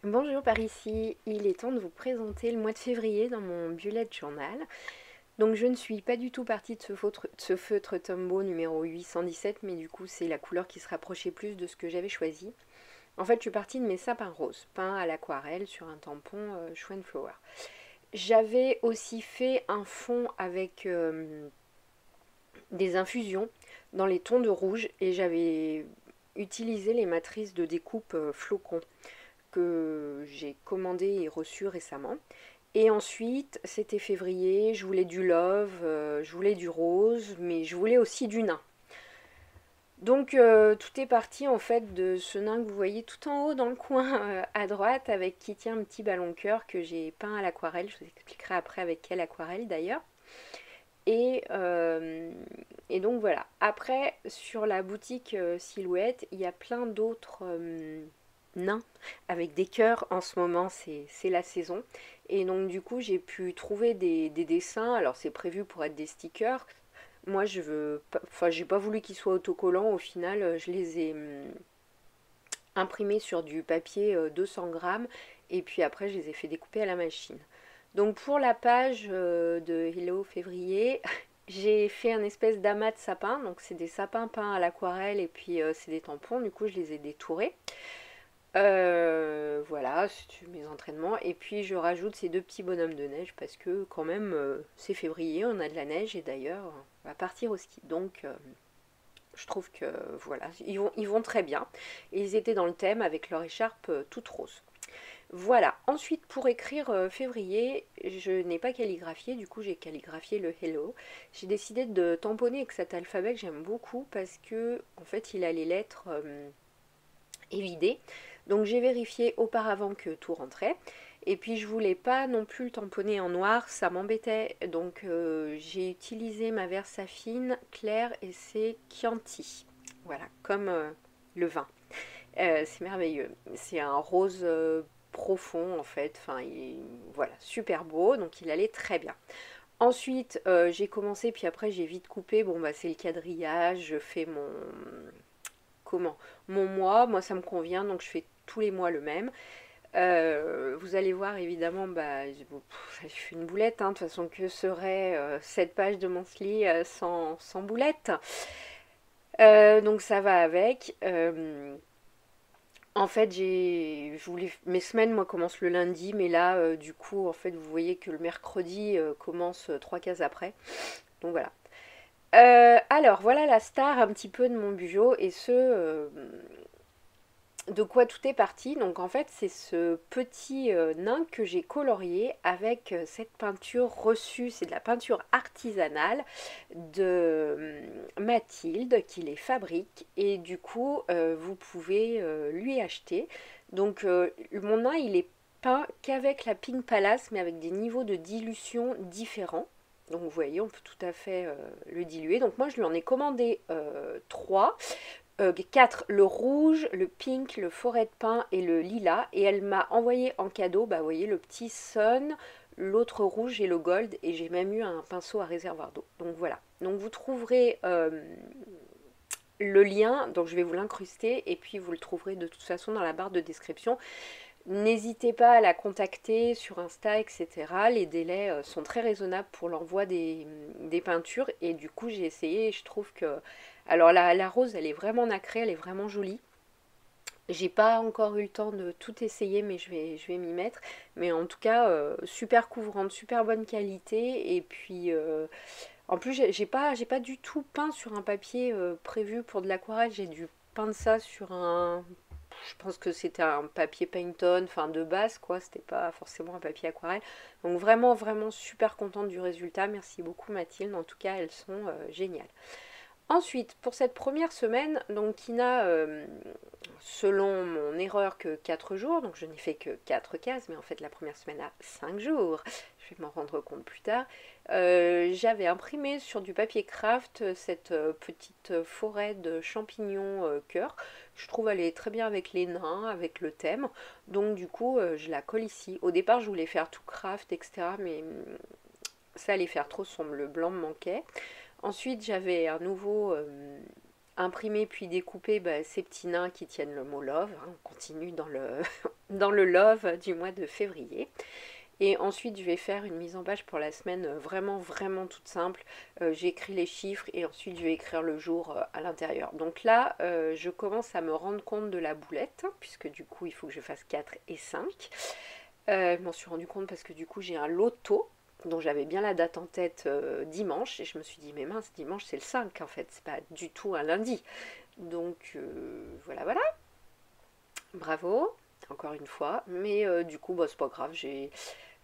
Bonjour par ici, il est temps de vous présenter le mois de février dans mon bullet journal. Donc je ne suis pas du tout partie de ce feutre Tombow numéro 817, mais du coup c'est la couleur qui se rapprochait plus de ce que j'avais choisi. En fait je suis partie de mes sapins roses, peints à l'aquarelle sur un tampon Schwen Flower. J'avais aussi fait un fond avec des infusions dans les tons de rouge et j'avais utilisé les matrices de découpe flocons que j'ai commandé et reçu récemment. Et ensuite, c'était février, je voulais du love, je voulais du rose, mais je voulais aussi du nain. Donc tout est parti en fait de ce nain que vous voyez tout en haut dans le coin à droite avec qui tient un petit ballon cœur que j'ai peint à l'aquarelle. Je vous expliquerai après avec quelle aquarelle d'ailleurs. Et, euh, et donc voilà. Après, sur la boutique Silhouette, il y a plein d'autres nains avec des cœurs. En ce moment, c'est la saison. Et donc du coup, j'ai pu trouver des dessins. Alors c'est prévu pour être des stickers. Moi, je veux pas, enfin, j'ai pas voulu qu'ils soient autocollants. Au final, je les ai imprimés sur du papier 200 grammes. Et puis après, je les ai fait découper à la machine. Donc pour la page de Hello Février, j'ai fait un espèce d'amas de sapins. Donc c'est des sapins peints à l'aquarelle et puis c'est des tampons. Du coup, je les ai détourés. Voilà, c'est mes entraînements. Et puis je rajoute ces deux petits bonhommes de neige parce que quand même c'est février, on a de la neige et d'ailleurs on va partir au ski. Donc je trouve que voilà, ils vont très bien. Et ils étaient dans le thème avec leur écharpe toute rose. Voilà, ensuite pour écrire février, je n'ai pas calligraphié, du coup j'ai calligraphié le hello. J'ai décidé de tamponner avec cet alphabet que j'aime beaucoup parce que en fait il a les lettres évidées. Donc j'ai vérifié auparavant que tout rentrait. Et puis je voulais pas non plus le tamponner en noir, ça m'embêtait. Donc j'ai utilisé ma Versafine claire et c'est Chianti. Voilà, comme le vin. C'est merveilleux. C'est un rose profond en fait. Enfin, voilà, super beau. Donc il allait très bien. Ensuite, j'ai commencé, puis après j'ai vite coupé. Bon, bah c'est le quadrillage. Je fais comment mon mois. Moi, ça me convient, donc je fais tous les mois le même. Vous allez voir évidemment, bah, je fais une boulette, hein, de toute façon que serait cette page de Monthly sans boulette. Donc ça va avec. En fait, mes semaines, moi, commencent le lundi, mais là, du coup, en fait, vous voyez que le mercredi commence trois cases après. Donc voilà. Alors, voilà la star un petit peu de mon bureau et de quoi tout est parti. Donc en fait, c'est ce petit nain que j'ai colorié avec cette peinture reçue. C'est de la peinture artisanale de Mathilde qui les fabrique. Et du coup, vous pouvez lui acheter. Donc mon nain, il est peint qu'avec la Pink Palace, mais avec des niveaux de dilution différents. Donc vous voyez, on peut tout à fait le diluer. Donc moi, je lui en ai commandé 3. 4, le rouge, le pink, le forêt de pin et le lilas. Et elle m'a envoyé en cadeau, bah vous voyez, le petit sun, l'autre rouge et le gold. Et j'ai même eu un pinceau à réservoir d'eau. Donc voilà. Donc vous trouverez le lien, donc je vais vous l'incruster. Et puis vous le trouverez de toute façon dans la barre de description. N'hésitez pas à la contacter sur Insta, etc. Les délais sont très raisonnables pour l'envoi des peintures. Et du coup, j'ai essayé et je trouve que... Alors la rose, elle est vraiment nacrée, elle est vraiment jolie. J'ai pas encore eu le temps de tout essayer, mais je vais m'y mettre. Mais en tout cas, super couvrante, super bonne qualité. Et puis, en plus, j'ai pas du tout peint sur un papier prévu pour de l'aquarelle. J'ai dû peindre ça sur un, je pense que c'était un papier Painton, enfin de base quoi, c'était pas forcément un papier aquarelle. Donc vraiment, vraiment super contente du résultat. Merci beaucoup Mathilde, en tout cas elles sont géniales. Ensuite, pour cette première semaine, donc qui n'a, selon mon erreur, que 4 jours, donc je n'ai fait que 4 cases, mais en fait la première semaine a 5 jours, je vais m'en rendre compte plus tard, j'avais imprimé sur du papier craft cette petite forêt de champignons cœur. Je trouve elle est très bien avec les nains, avec le thème, donc du coup je la colle ici. Au départ je voulais faire tout craft, etc., mais ça allait faire trop sombre, le blanc me manquait. Ensuite, j'avais un nouveau imprimé puis découpé ces petits nains qui tiennent le mot love. Hein. On continue dans dans le love du mois de février. Et ensuite, je vais faire une mise en page pour la semaine vraiment, vraiment toute simple. J'ai écrit les chiffres et ensuite, je vais écrire le jour à l'intérieur. Donc là, je commence à me rendre compte de la boulette, puisque du coup, il faut que je fasse 4 et 5. Je m'en suis rendu compte parce que du coup, j'ai un loto dont j'avais bien la date en tête dimanche. Et je me suis dit, mais mince, dimanche, c'est le 5 en fait. C'est pas du tout un lundi. Donc voilà, voilà. Bravo, encore une fois. Mais du coup, bah, c'est pas grave.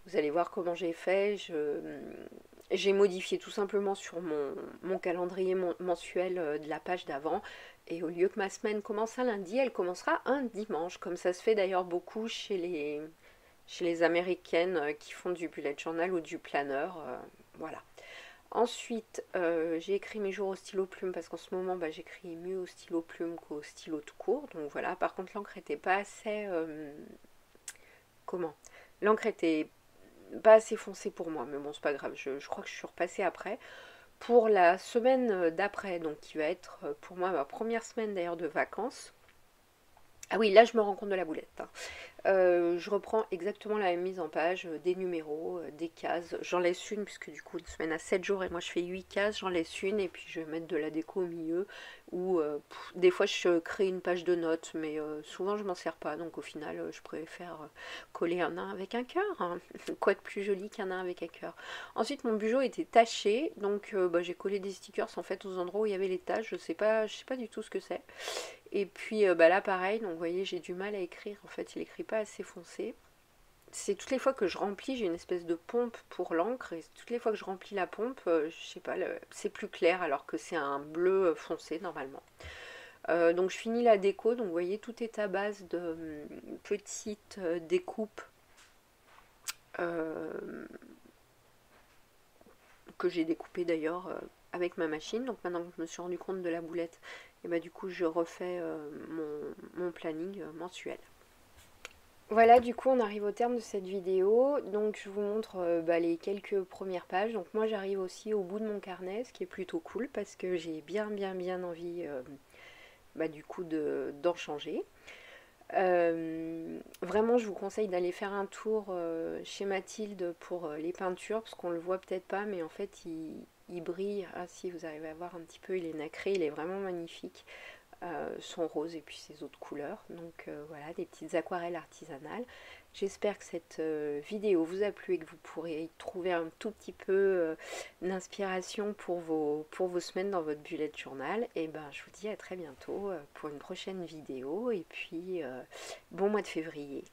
Vous allez voir comment j'ai fait. J'ai modifié tout simplement sur mon calendrier mensuel de la page d'avant. Et au lieu que ma semaine commence un lundi, elle commencera un dimanche. Comme ça se fait d'ailleurs beaucoup chez les Américaines qui font du bullet journal ou du planeur. Voilà. Ensuite, j'ai écrit mes jours au stylo plume parce qu'en ce moment, bah, j'écris mieux au stylo plume qu'au stylo tout court. Donc voilà, par contre, l'encre était pas assez... comment? L'encre était pas assez foncée pour moi, mais bon, c'est pas grave. Je crois que je suis repassée après. Pour la semaine d'après, donc qui va être pour moi ma première semaine d'ailleurs de vacances. Ah oui, là je me rends compte de la boulette, hein. Je reprends exactement la même mise en page, des numéros, des cases. J'en laisse une puisque du coup une semaine à 7 jours et moi je fais 8 cases, j'en laisse une et puis je vais mettre de la déco au milieu. Ou des fois je crée une page de notes mais souvent je m'en sers pas donc au final je préfère coller un nain avec un cœur, hein. Quoi de plus joli qu'un nain avec un cœur. Ensuite mon bugeot était taché donc bah, j'ai collé des stickers en fait aux endroits où il y avait les taches. Je sais pas du tout ce que c'est. Et puis bah là pareil, donc vous voyez j'ai du mal à écrire, en fait il écrit pas assez foncé. C'est toutes les fois que je remplis, j'ai une espèce de pompe pour l'encre et toutes les fois que je remplis la pompe, je sais pas, c'est plus clair alors que c'est un bleu foncé normalement. Donc je finis la déco, donc vous voyez tout est à base de petites découpes euh, que j'ai découpées d'ailleurs avec ma machine. Donc maintenant que je me suis rendu compte de la boulette, et bah du coup je refais mon planning mensuel. Voilà, du coup on arrive au terme de cette vidéo, donc je vous montre bah, les quelques premières pages. Donc moi j'arrive aussi au bout de mon carnet, ce qui est plutôt cool parce que j'ai bien envie bah, du coup d'en changer. Vraiment je vous conseille d'aller faire un tour chez Mathilde pour les peintures, parce qu'on le voit peut-être pas mais en fait il brille. Ah si, vous arrivez à voir un petit peu, il est nacré, il est vraiment magnifique. Son rose et puis ses autres couleurs. Donc voilà, des petites aquarelles artisanales. J'espère que cette vidéo vous a plu et que vous pourrez y trouver un tout petit peu d'inspiration pour vos semaines dans votre bullet journal. Et ben je vous dis à très bientôt pour une prochaine vidéo et puis bon mois de février.